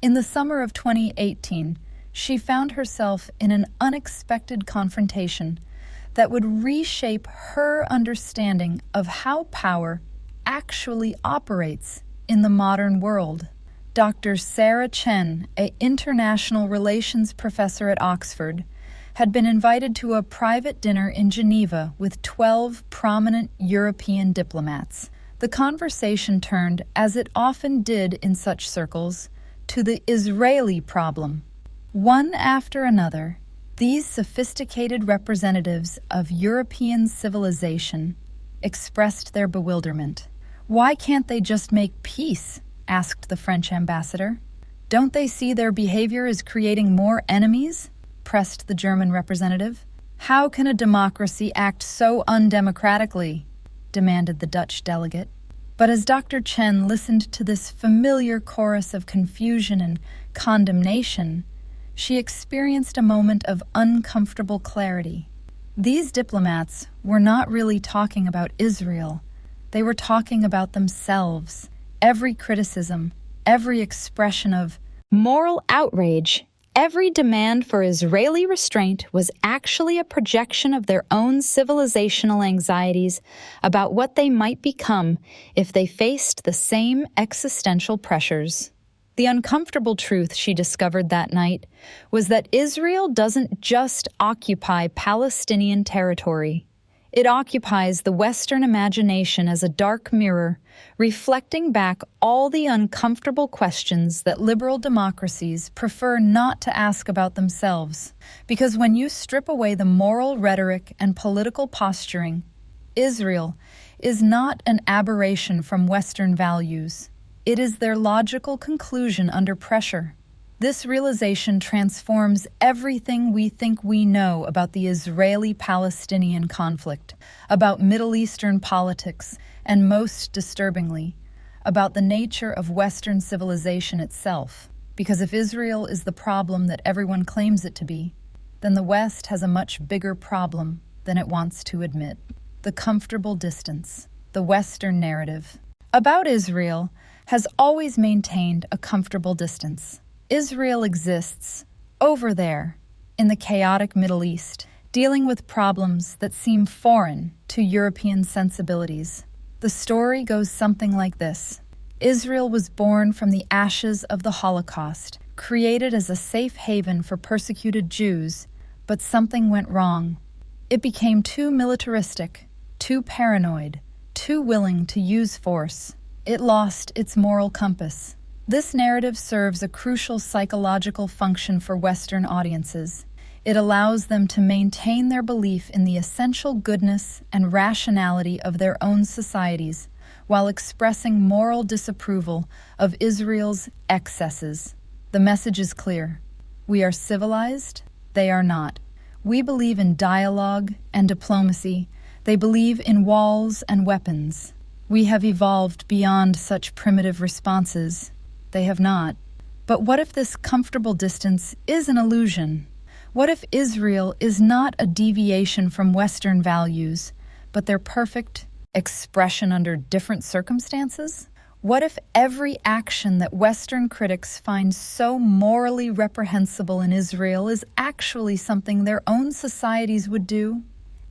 In the summer of 2018, she found herself in an unexpected confrontation that would reshape her understanding of how power actually operates in the modern world. Dr. Sarah Chen, an international relations professor at Oxford, had been invited to a private dinner in Geneva with 12 prominent European diplomats. The conversation turned, as it often did in such circles, to the Israeli problem. One after another, these sophisticated representatives of European civilization expressed their bewilderment. "Why can't they just make peace?" asked the French ambassador. "Don't they see their behavior is creating more enemies?" pressed the German representative. "How can a democracy act so undemocratically?" demanded the Dutch delegate. But as Dr. Chen listened to this familiar chorus of confusion and condemnation, she experienced a moment of uncomfortable clarity. These diplomats were not really talking about Israel. They were talking about themselves. Every criticism, every expression of moral outrage, every demand for Israeli restraint was actually a projection of their own civilizational anxieties about what they might become if they faced the same existential pressures. The uncomfortable truth she discovered that night was that Israel doesn't just occupy Palestinian territory. It occupies the Western imagination as a dark mirror, reflecting back all the uncomfortable questions that liberal democracies prefer not to ask about themselves. Because when you strip away the moral rhetoric and political posturing, Israel is not an aberration from Western values. It is their logical conclusion under pressure. This realization transforms everything we think we know about the Israeli-Palestinian conflict, about Middle Eastern politics, and most disturbingly, about the nature of Western civilization itself. Because if Israel is the problem that everyone claims it to be, then the West has a much bigger problem than it wants to admit. The comfortable distance, the Western narrative about Israel has always maintained a comfortable distance. Israel exists over there in the chaotic Middle East, dealing with problems that seem foreign to European sensibilities. The story goes something like this. Israel was born from the ashes of the Holocaust, created as a safe haven for persecuted Jews, but something went wrong. It became too militaristic, too paranoid, too willing to use force. It lost its moral compass. This narrative serves a crucial psychological function for Western audiences. It allows them to maintain their belief in the essential goodness and rationality of their own societies, while expressing moral disapproval of Israel's excesses. The message is clear. We are civilized, they are not. We believe in dialogue and diplomacy. They believe in walls and weapons. We have evolved beyond such primitive responses. They have not. But what if this comfortable distance is an illusion? What if Israel is not a deviation from Western values, but their perfect expression under different circumstances? What if every action that Western critics find so morally reprehensible in Israel is actually something their own societies would do,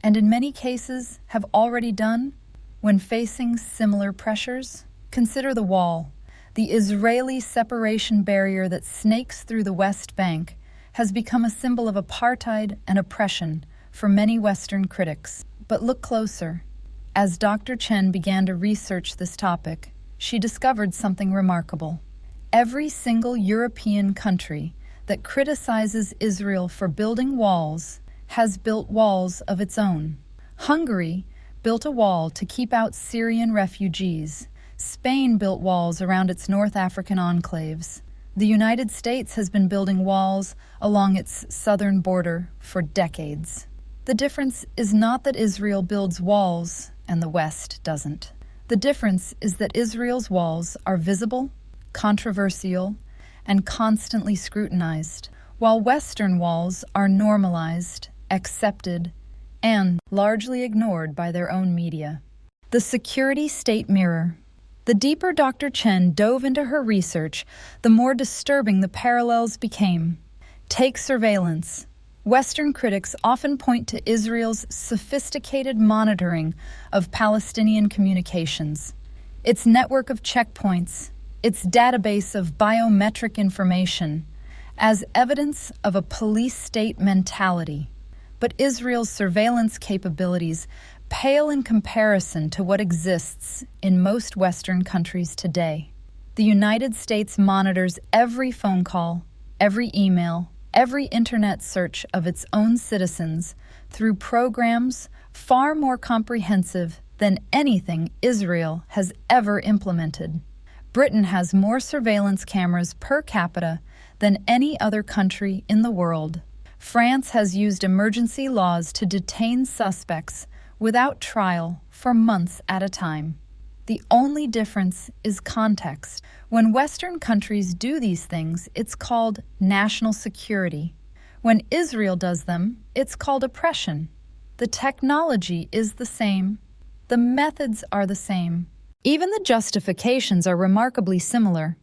and in many cases have already done, when facing similar pressures? Consider the wall. The Israeli separation barrier that snakes through the West Bank has become a symbol of apartheid and oppression for many Western critics. But look closer. As Dr. Chen began to research this topic, she discovered something remarkable. Every single European country that criticizes Israel for building walls has built walls of its own. Hungary built a wall to keep out Syrian refugees. Spain built walls around its North African enclaves. The United States has been building walls along its southern border for decades. The difference is not that Israel builds walls and the West doesn't. The difference is that Israel's walls are visible, controversial, and constantly scrutinized, while Western walls are normalized, accepted, and largely ignored by their own media. The security state mirror. The deeper Dr. Chen dove into her research, the more disturbing the parallels became. Take surveillance. Western critics often point to Israel's sophisticated monitoring of Palestinian communications, its network of checkpoints, its database of biometric information, as evidence of a police-state mentality. But Israel's surveillance capabilities pale in comparison to what exists in most Western countries today. The United States monitors every phone call, every email, every internet search of its own citizens through programs far more comprehensive than anything Israel has ever implemented. Britain has more surveillance cameras per capita than any other country in the world. France has used emergency laws to detain suspects without trial for months at a time. The only difference is context. When Western countries do these things, it's called national security. When Israel does them, it's called oppression. The technology is the same. The methods are the same. Even the justifications are remarkably similar,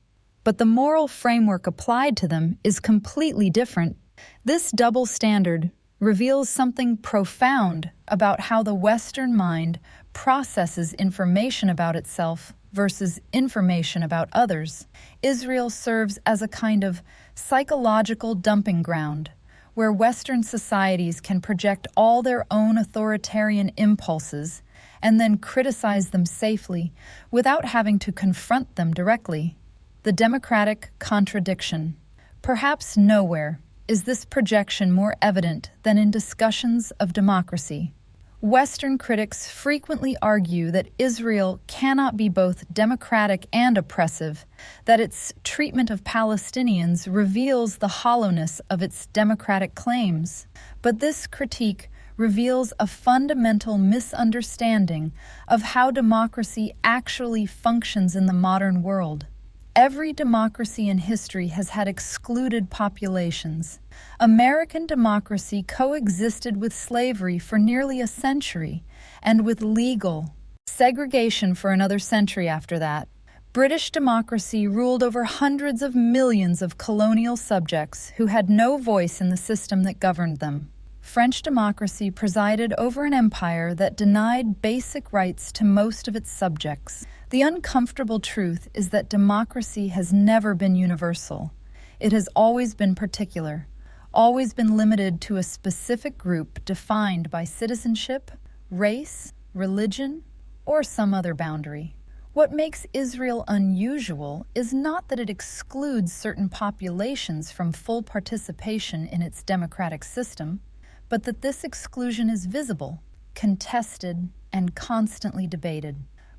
but the moral framework applied to them is completely different. This double standard reveals something profound about how the Western mind processes information about itself versus information about others. Israel serves as a kind of psychological dumping ground, where Western societies can project all their own authoritarian impulses and then criticize them safely without having to confront them directly. The democratic contradiction. Perhaps nowhere is this projection more evident than in discussions of democracy. Western critics frequently argue that Israel cannot be both democratic and oppressive, that its treatment of Palestinians reveals the hollowness of its democratic claims. But this critique reveals a fundamental misunderstanding of how democracy actually functions in the modern world. Every democracy in history has had excluded populations. American democracy coexisted with slavery for nearly a century, and with legal segregation for another century after that. British democracy ruled over hundreds of millions of colonial subjects who had no voice in the system that governed them. French democracy presided over an empire that denied basic rights to most of its subjects. The uncomfortable truth is that democracy has never been universal. It has always been particular, always been limited to a specific group defined by citizenship, race, religion, or some other boundary. What makes Israel unusual is not that it excludes certain populations from full participation in its democratic system, but that this exclusion is visible, contested, and constantly debated.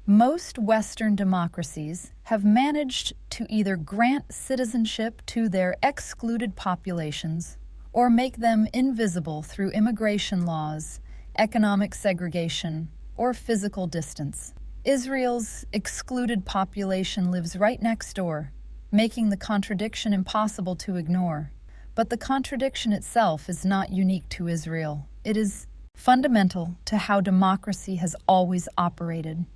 Most Western democracies have managed to either grant citizenship to their excluded populations or make them invisible through immigration laws, economic segregation, or physical distance. Israel's excluded population lives right next door, making the contradiction impossible to ignore. But the contradiction itself is not unique to Israel. It is fundamental to how democracy has always operated.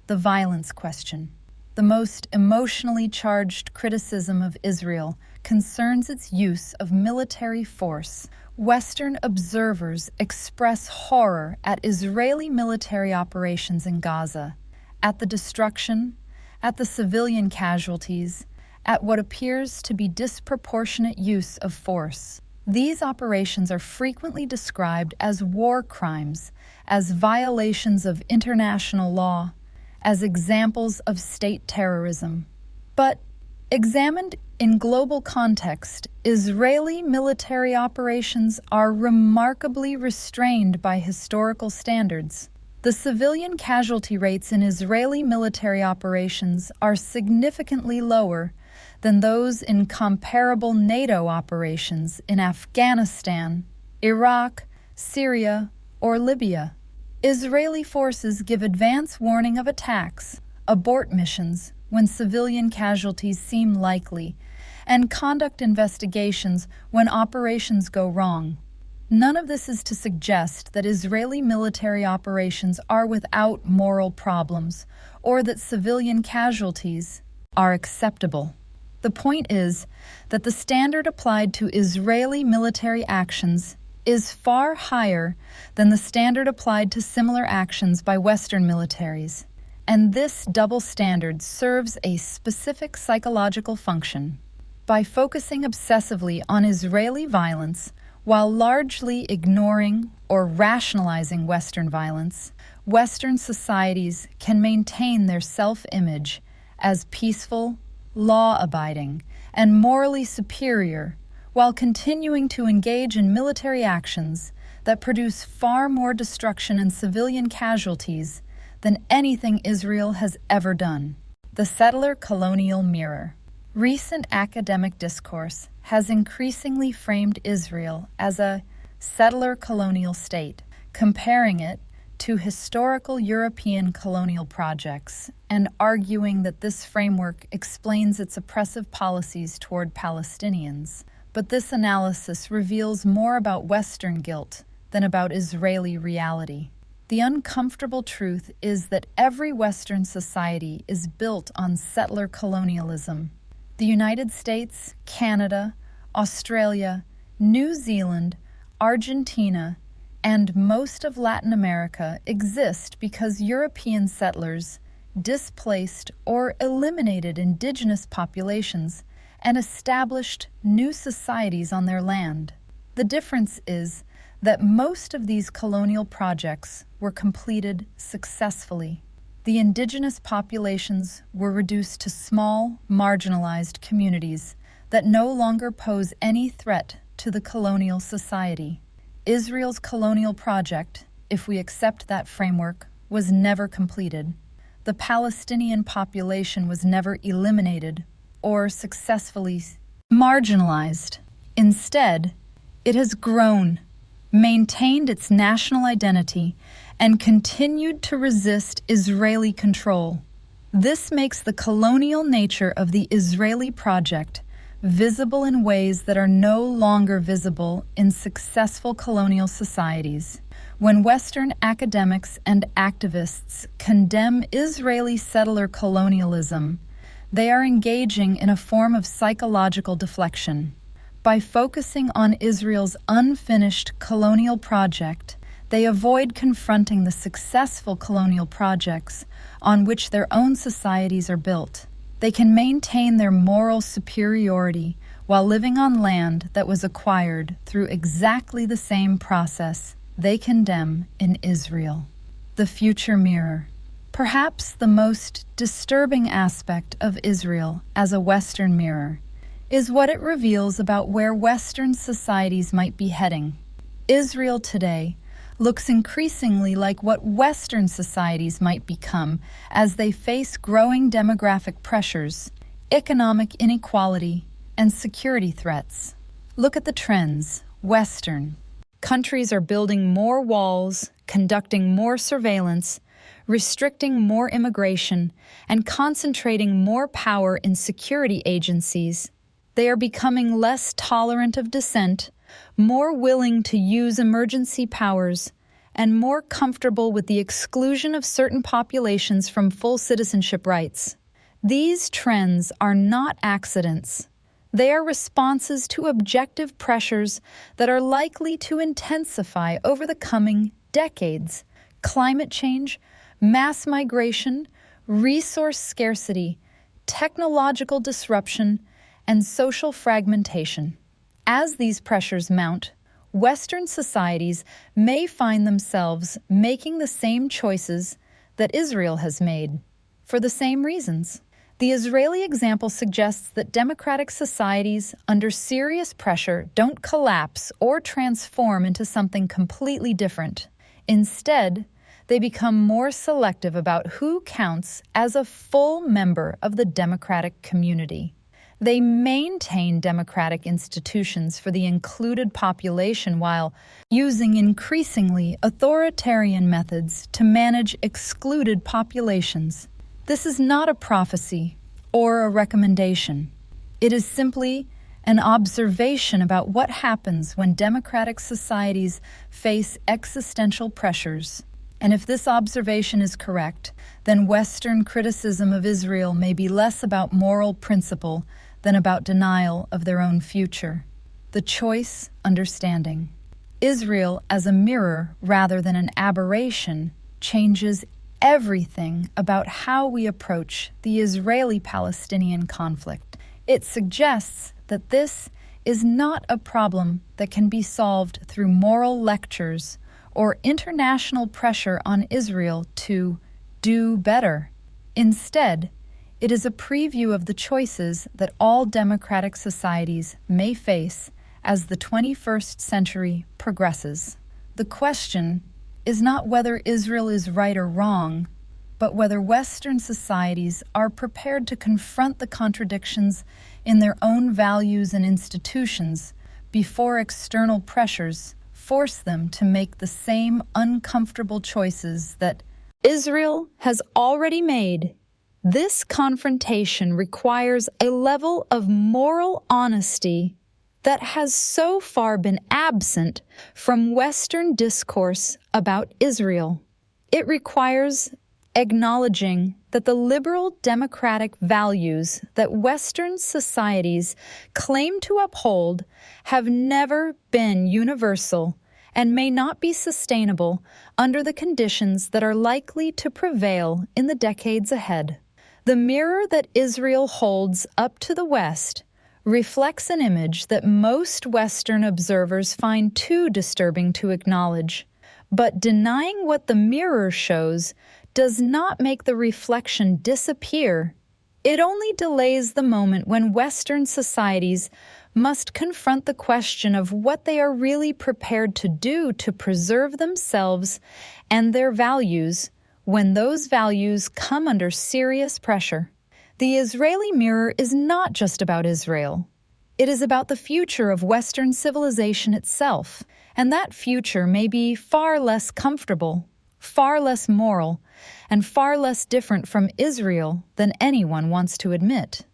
The violence question. The most emotionally charged criticism of Israel concerns its use of military force. Western observers express horror at Israeli military operations in Gaza, at the destruction, at the civilian casualties, at what appears to be disproportionate use of force. These operations are frequently described as war crimes, as violations of international law, as examples of state terrorism. But, examined in global context, Israeli military operations are remarkably restrained by historical standards. The civilian casualty rates in Israeli military operations are significantly lower than those in comparable NATO operations in Afghanistan, Iraq, Syria, or Libya. Israeli forces give advance warning of attacks, abort missions when civilian casualties seem likely, and conduct investigations when operations go wrong. None of this is to suggest that Israeli military operations are without moral problems or that civilian casualties are acceptable. The point is that the standard applied to Israeli military actions is far higher than the standard applied to similar actions by Western militaries, and this double standard serves a specific psychological function. By focusing obsessively on Israeli violence while largely ignoring or rationalizing Western violence, Western societies can maintain their self-image as peaceful, law-abiding, and morally superior, while continuing to engage in military actions that produce far more destruction and civilian casualties than anything Israel has ever done. The settler-colonial mirror. Recent academic discourse has increasingly framed Israel as a settler-colonial state, comparing it to historical European colonial projects and arguing that this framework explains its oppressive policies toward Palestinians. But this analysis reveals more about Western guilt than about Israeli reality. The uncomfortable truth is that every Western society is built on settler colonialism. The United States, Canada, Australia, New Zealand, Argentina, and most of Latin America exist because European settlers displaced or eliminated indigenous populations and established new societies on their land. The difference is that most of these colonial projects were completed successfully. The indigenous populations were reduced to small, marginalized communities that no longer pose any threat to the colonial society. Israel's colonial project, if we accept that framework, was never completed. The Palestinian population was never eliminated or successfully marginalized. Instead, it has grown, maintained its national identity, and continued to resist Israeli control. This makes the colonial nature of the Israeli project visible in ways that are no longer visible in successful colonial societies. When Western academics and activists condemn Israeli settler colonialism, they are engaging in a form of psychological deflection. By focusing on Israel's unfinished colonial project, they avoid confronting the successful colonial projects on which their own societies are built. They can maintain their moral superiority while living on land that was acquired through exactly the same process they condemn in Israel. The future mirror. Perhaps the most disturbing aspect of Israel as a Western mirror is what it reveals about where Western societies might be heading. Israel today looks increasingly like what Western societies might become as they face growing demographic pressures, economic inequality, and security threats. Look at the trends. Western. Countries are building more walls, conducting more surveillance, restricting more immigration, and concentrating more power in security agencies. They are becoming less tolerant of dissent, more willing to use emergency powers, and more comfortable with the exclusion of certain populations from full citizenship rights. These trends are not accidents. They are responses to objective pressures that are likely to intensify over the coming decades. Climate change, mass migration, resource scarcity, technological disruption, and social fragmentation. As these pressures mount, Western societies may find themselves making the same choices that Israel has made, for the same reasons. The Israeli example suggests that democratic societies under serious pressure don't collapse or transform into something completely different. Instead, they become more selective about who counts as a full member of the democratic community. They maintain democratic institutions for the included population while using increasingly authoritarian methods to manage excluded populations. This is not a prophecy or a recommendation. It is simply an observation about what happens when democratic societies face existential pressures And if this observation is correct, then Western criticism of Israel may be less about moral principle than about denial of their own future. The choice understanding. Israel as a mirror rather than an aberration changes everything about how we approach the Israeli-Palestinian conflict. It suggests that this is not a problem that can be solved through moral lectures or international pressure on Israel to do better. Instead, it is a preview of the choices that all democratic societies may face as the 21st century progresses. The question is not whether Israel is right or wrong, but whether Western societies are prepared to confront the contradictions in their own values and institutions before external pressures force them to make the same uncomfortable choices that Israel has already made. This confrontation requires a level of moral honesty that has so far been absent from Western discourse about Israel. It requires acknowledging that the liberal democratic values that Western societies claim to uphold have never been universal and may not be sustainable under the conditions that are likely to prevail in the decades ahead. The mirror that Israel holds up to the West reflects an image that most Western observers find too disturbing to acknowledge. But denying what the mirror shows does not make the reflection disappear. It only delays the moment when Western societies must confront the question of what they are really prepared to do to preserve themselves and their values when those values come under serious pressure. The Israeli mirror is not just about Israel. It is about the future of Western civilization itself, and that future may be far less comfortable, far less moral, and far less different from Israel than anyone wants to admit.